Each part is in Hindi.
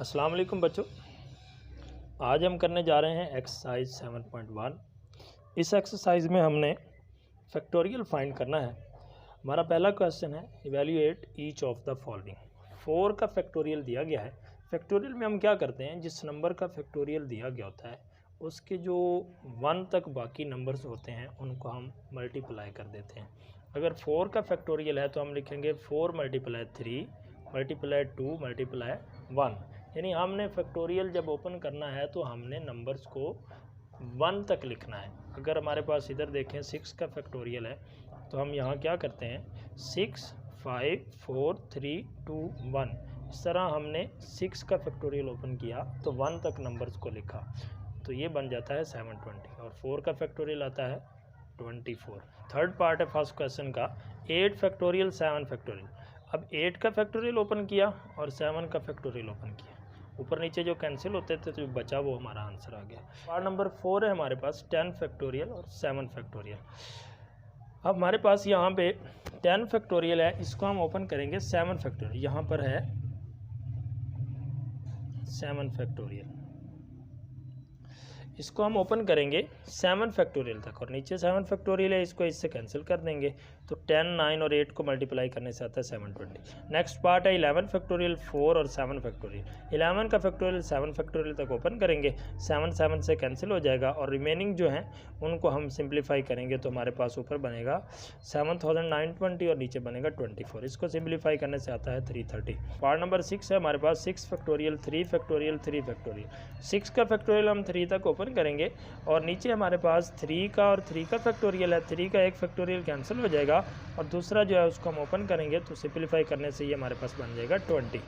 अस्सलाम वालेकुम बच्चों, आज हम करने जा रहे हैं एक्सरसाइज 7.1। इस एक्सरसाइज में हमने फैक्टोरियल फाइंड करना है। हमारा पहला क्वेश्चन है evaluate each of the following. 4 का फैक्टोरियल दिया गया है। फैक्टोरियल में हम क्या करते हैं, जिस नंबर का फैक्टोरियल दिया गया होता है उसके जो 1 तक बाकी नंबर्स होते हैं उनको हम मल्टीप्लाई कर देते हैं। अगर 4 का फैक्टोरियल है तो हम लिखेंगे 4 × 3 × 2 × 1। यानी हमने फैक्टोरियल जब ओपन करना है तो हमने नंबर्स को 1 तक लिखना है। अगर हमारे पास इधर देखें 6 का फैक्टोरियल है तो हम यहाँ क्या करते हैं 6 5 4 3 2 1। इस तरह हमने 6 का फैक्टोरियल ओपन किया तो 1 तक नंबर्स को लिखा, तो ये बन जाता है 720। और 4 का फैक्टोरियल आता है 24। थर्ड पार्ट है फर्स्ट क्वेश्चन का 8 फैक्टोरियल 7 फैक्टोरियल। अब 8 का फैक्टोरियल ओपन किया और 7 का फैक्टोरियल ओपन किया, ऊपर नीचे जो कैंसिल होते थे तो बचा वो हमारा आंसर आ गया। पार्ट नंबर 4 है हमारे पास 10 फैक्टोरियल और 7 फैक्टोरियल। अब हमारे पास यहाँ पे 10 फैक्टोरियल है, इसको हम ओपन करेंगे 7 फैक्टोरियल। यहाँ पर है 7 फैक्टोरियल, इसको हम ओपन करेंगे 7 फैक्टोरियल तक और नीचे 7 फैक्टोरियल है, इसको इससे कैंसिल कर देंगे तो 10 9 और 8 को मल्टीप्लाई करने से आता है 720। नेक्स्ट पार्ट है 11 फैक्टोरियल 4 और 7 फैक्टोरियल। 11 का फैक्टोरियल 7 फैक्टोरियल तक ओपन करेंगे, 7 7 से कैंसिल हो जाएगा और रिमेनिंग जो हैं उनको हम सिंप्लीफाई करेंगे तो हमारे पास ऊपर बनेगा 7920 और नीचे बनेगा 24। इसको सिंप्लीफाई करने से आता है 330। पार्ट नंबर 6 है हमारे पास 6 फैक्टोरियल 3 फैक्टोरियल 3 फैक्टोरियल। 6 का फैक्टोरियल हम 3 तक ओपन करेंगे और नीचे हमारे पास 3 का और 3 का फैक्टोरियल है। 3 का एक फैक्टोरियल कैंसिल हो जाएगा और दूसरा जो है उसको हम ओपन करेंगे तो सिंप्लीफाई करने से ये हमारे पास बन जाएगा 20।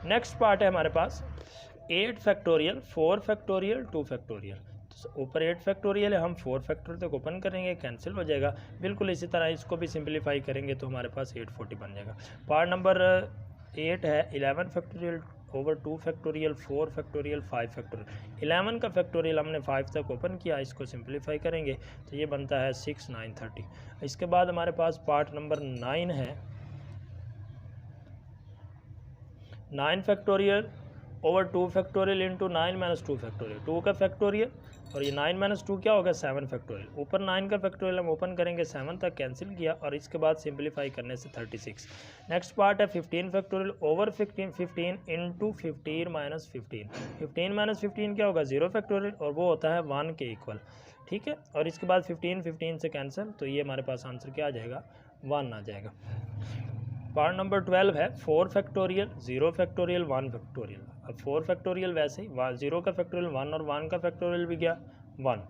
नेक्स्ट पार्ट है हमारे पास 8 फैक्टोरियल 4 फैक्टोरियल 2 फैक्टोरियल। तो ऊपर 8 फैक्टोरियल है, हम 4 फैक्टोरियल तक ओपन करेंगे, कैंसिल हो जाएगा। बिल्कुल इसी तरह इसको भी सिंप्लीफाई करेंगे तो हमारे पास 840 बन जाएगा। पार्ट नंबर 8 है 11 factorial over 2 factorial 4 factorial 5 factorial. 11 का फैक्टोरियल हमने 5 तक ओपन किया, इसको सिंप्लीफाई करेंगे तो ये बनता है 6 9 30। इसके बाद हमारे पास पार्ट नंबर 9 है 9 factorial over 2 factorial into 9 - 2 factorial. 2 का फैक्टोरियल और ये 9 - 2 क्या होगा 7 फैक्टोरियल। ऊपर 9 का फैक्टोरियल हम ओपन करेंगे, 7 तक कैंसिल किया और इसके बाद सिंप्लीफाई करने से 36। नेक्स्ट पार्ट है 15 फैक्टोरियल ओवर 15 इंटू 15 - 15। 15 - 15 क्या होगा 0 फैक्टोरियल और वो होता है 1 के इक्वल, ठीक है। और इसके बाद 15 से कैंसिल तो ये हमारे पास आंसर क्या आ जाएगा 1 आ जाएगा। पार्ट नंबर 12 है 4 फैक्टोरियल 0 फैक्टोरियल 1 फैक्टोरियल। अब 4 फैक्टोरियल वैसे ही 0 का फैक्टोरियल 1 और 1 का फैक्टोरियल भी गया 1।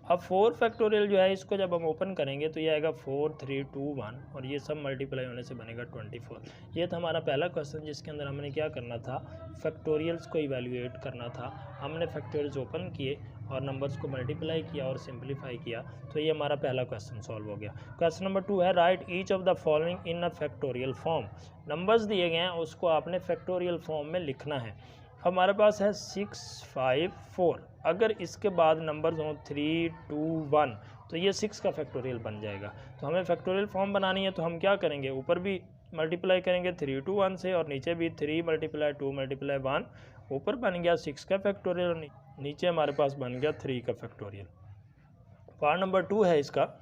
अब 4 फैक्टोरियल जो है इसको जब हम ओपन करेंगे तो ये आएगा 4 3 2 1 और ये सब मल्टीप्लाई होने से बनेगा 24। ये था हमारा पहला क्वेश्चन जिसके अंदर हमने क्या करना था, फैक्टोरियल्स को इवैल्यूएट करना था। हमने फैक्टोरियल्स ओपन किए और नंबर्स को मल्टीप्लाई किया और सिंप्लीफाई किया, तो ये हमारा पहला क्वेश्चन सॉल्व हो गया। क्वेश्चन नंबर 2 है right each of the following in a factorial form. Numbers दिए गए हैं उसको आपने फैक्टोरियल फॉर्म में लिखना है। हमारे पास है 6 5 4। अगर इसके बाद नंबर्स हों 3 2 1 तो ये 6 का फैक्टोरियल बन जाएगा। तो हमें फैक्टोरियल फॉर्म बनानी है तो हम क्या करेंगे, ऊपर भी मल्टीप्लाई करेंगे 3 2 1 से और नीचे भी 3 × 2 × 1। ऊपर बन गया 6 का फैक्टोरियल और नीचे हमारे पास बन गया 3 का फैक्टोरियल। पार्ट नंबर 2 है इसका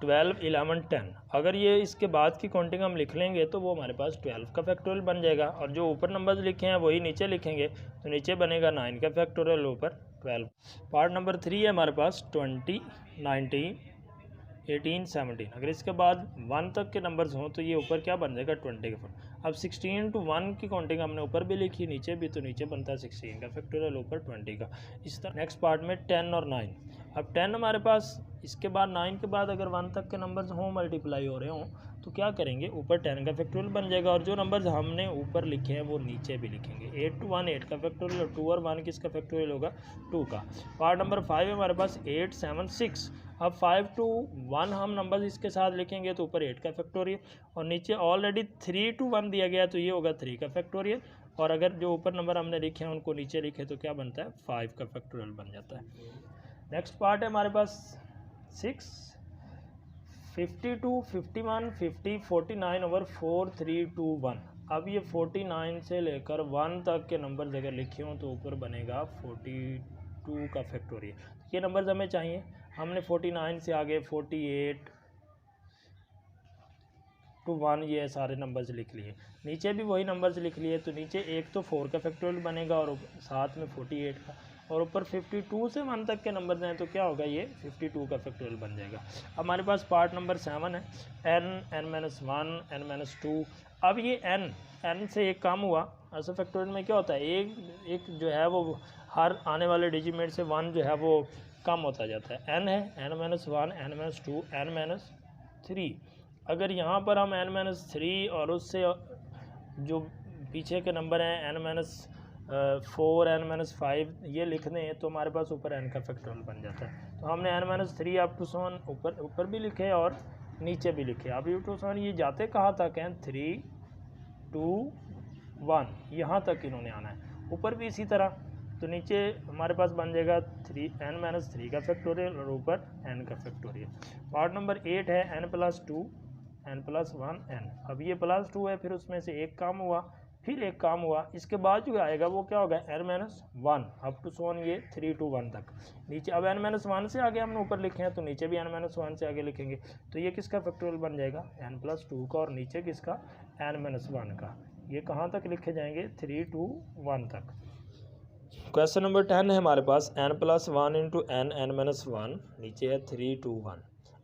12 11 10। अगर ये इसके बाद की काउंटिंग हम लिख लेंगे तो वो हमारे पास 12 का फैक्टोरियल बन जाएगा और जो ऊपर नंबर्स लिखे हैं वही नीचे लिखेंगे तो नीचे बनेगा 9 का फैक्टोरियल ऊपर 12। पार्ट नंबर 3 है हमारे पास 20 19 18 17। अगर इसके बाद 1 तक के नंबर्स हों तो ये ऊपर क्या बन जाएगा 20 का फैक्टोरियल। अब 16 to 1 की काउंटिंग हमने ऊपर भी लिखी नीचे भी, तो नीचे बनता है 16 का फैक्टोरियल ऊपर 20 का। इस तरह नेक्स्ट पार्ट में 10 और 9। अब 10 हमारे पास इसके बाद 9 के बाद अगर 1 तक के नंबर्स हों मल्टीप्लाई हो रहे हों तो क्या करेंगे, ऊपर 10 का फैक्टोरियल बन जाएगा और जो नंबर्स हमने ऊपर लिखे हैं वो नीचे भी लिखेंगे। 8 to 1 8 का फैक्टोरियल और 2 और 1 किसका फैक्टोरियल होगा 2 का। पार्ट नंबर 5 है हमारे पास 8 7 6। अब 5 to 1 हम नंबर्स इसके साथ लिखेंगे तो ऊपर 8 का फैक्टोरियल और नीचे ऑलरेडी 3 to 1 दिया गया तो ये होगा 3 का फैक्टोरियल और अगर जो ऊपर नंबर हमने लिखे हैं उनको नीचे लिखे तो क्या बनता है 5 का फैक्टोरियल बन जाता है। नेक्स्ट पार्ट है हमारे पास 6 52 51 50 49 ओवर 4 3 2 1। अब ये 49 से लेकर 1 तक के नंबर अगर लिखे हों तो ऊपर बनेगा 42 का फैक्टोरियल। ये नंबर्स हमें चाहिए। हमने 49 से आगे 48 to 1 ये सारे नंबर्स लिख लिए। नीचे भी वही नंबर्स लिख लिए। तो नीचे एक तो 4 का फैक्टोरियल बनेगा और साथ में 48 का, और ऊपर 52 से 1 तक के नंबर हैं तो क्या होगा, ये 52 का फैक्टोरियल बन जाएगा। अब हमारे पास पार्ट नंबर 7 है, n-1 n-2। अब ये n से एक काम हुआ। ऐसे फैक्टोरियल में क्या होता है, एक जो है वो हर आने वाले डिजिट से 1 जो है वो कम होता जाता है। n है n-1 n-2 n-3। अगर यहाँ पर हम n-3 और उससे जो पीछे के नंबर हैं n-4 n-5 ये लिख दें तो हमारे पास ऊपर n का फैक्टोरियल बन जाता है। तो हमने n-3 अप टू 7 ऊपर भी लिखे और नीचे भी लिखे। अब टू 7 ये जाते कहाँ तक हैं, 3 2 1 यहाँ तक इन्होंने आना है। ऊपर भी इसी तरह। तो नीचे हमारे पास बन जाएगा n-3 का फैक्टोरियल और ऊपर n का फैक्टोरियल। पार्ट नंबर 8 है n+2 n+1 n। अब ये +2 है, फिर उसमें से एक काम हुआ, फिर एक काम हुआ, इसके बाद जो आएगा वो क्या होगा, n-1 अप टू 7 ये 3 to 1 तक। नीचे अब n-1 से आगे हमने ऊपर लिखे हैं तो नीचे भी n-1 से आगे लिखेंगे। तो ये किसका फैक्टोरियल बन जाएगा, n+2 का, और नीचे किसका, n-1 का। ये कहाँ तक लिखे जाएंगे, 3 to 1 तक। क्वेश्चन नंबर 10 है हमारे पास, n+1 इंटू n-1 नीचे है 3 to 1।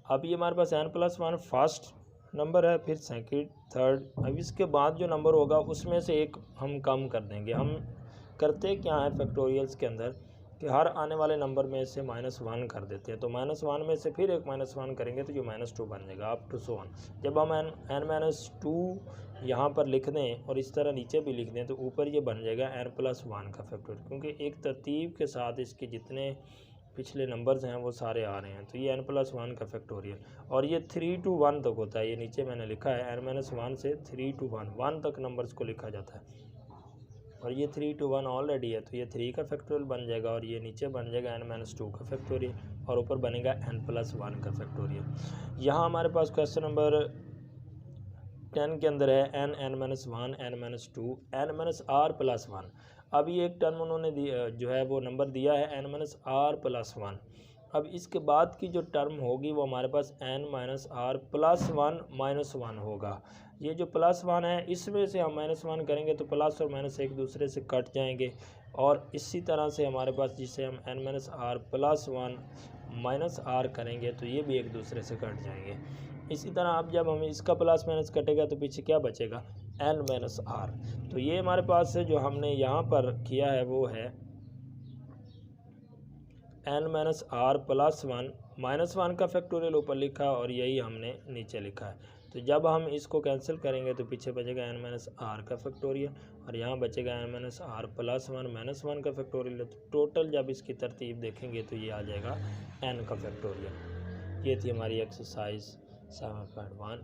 अब ये हमारे पास n+1 फर्स्ट नंबर है, फिर सेकंड, थर्ड। अब इसके बाद जो नंबर होगा उसमें से एक हम कम कर देंगे। हम करते क्या है फैक्टोरियल्स के अंदर कि हर आने वाले नंबर में से -1 कर देते हैं। तो -1 में से फिर एक -1 करेंगे तो ये -2 बन जाएगा अप टू 1। जब हम n-2 यहाँ पर लिख दें और इस तरह नीचे भी लिख दें तो ऊपर ये बन जाएगा n+1 का फैक्टोरियल, क्योंकि एक तरतीब के साथ इसके जितने पिछले नंबर्स हैं वो सारे आ रहे हैं। तो ये n+1 का फैक्टोरियल, और ये 3 to 1 तक होता है। ये नीचे मैंने लिखा है n-1 से 3 to 1 तक नंबर्स को लिखा जाता है, और ये 3 to 1 ऑलरेडी है। तो ये 3 का फैक्टोरियल बन जाएगा, और ये नीचे बन जाएगा n-2 का फैक्टोरियल, और ऊपर बनेगा n+1 का फैक्टोरियल। यहाँ हमारे पास क्वेश्चन नंबर 10 के अंदर है n-1 n-2 n-r+1। अब ये एक टर्म उन्होंने जो है वो नंबर दिया है n-r+1। अब इसके बाद की जो टर्म होगी वो हमारे पास n-r+1 -1 होगा। ये जो +1 है इसमें से हम -1 करेंगे तो प्लस और माइनस एक दूसरे से कट जाएंगे, और इसी तरह से हमारे पास जिसे हम n-r+1 -r करेंगे तो ये भी एक दूसरे से कट जाएंगे। इसी तरह अब जब हम इसका प्लस माइनस कटेगा तो पीछे क्या बचेगा, n-r। तो ये हमारे पास से जो हमने यहाँ पर किया है वो है n-r+1 -1 का फैक्टोरियल ऊपर लिखा और यही हमने नीचे लिखा है। तो जब हम इसको कैंसिल करेंगे तो पीछे बचेगा n-r का फैक्टोरियल, और यहाँ बचेगा n-r+1 -1 का फैक्टोरियल। तो टोटल जब इसकी तरतीब देखेंगे तो ये आ जाएगा n का फैक्टोरियल। ये थी हमारी एक्सरसाइज 7.1।